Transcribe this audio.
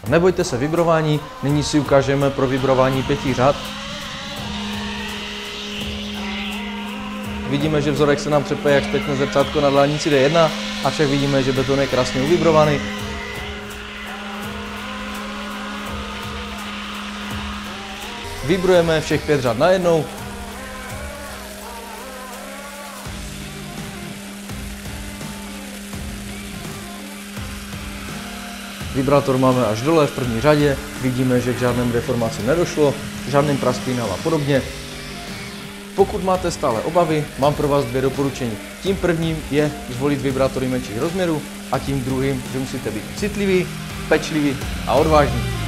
Nebojte se vibrování, nyní si ukážeme pro vibrování 5 řad. Vidíme, že vzorek se nám třepe jak zpětné zrcátko na dálnici D1, avšak vidíme, že beton je krásně uvibrovaný. Vibrujeme všech 5 řad najednou. Vibrátor máme až dole v první řadě, vidíme, že k žádným deformacím nedošlo, k žádným prasklinám a podobně. Pokud máte stále obavy, mám pro vás 2 doporučení. Tím prvním je zvolit vibrátory menších rozměrů a tím druhým, že musíte být citliví, pečliví a odvážní.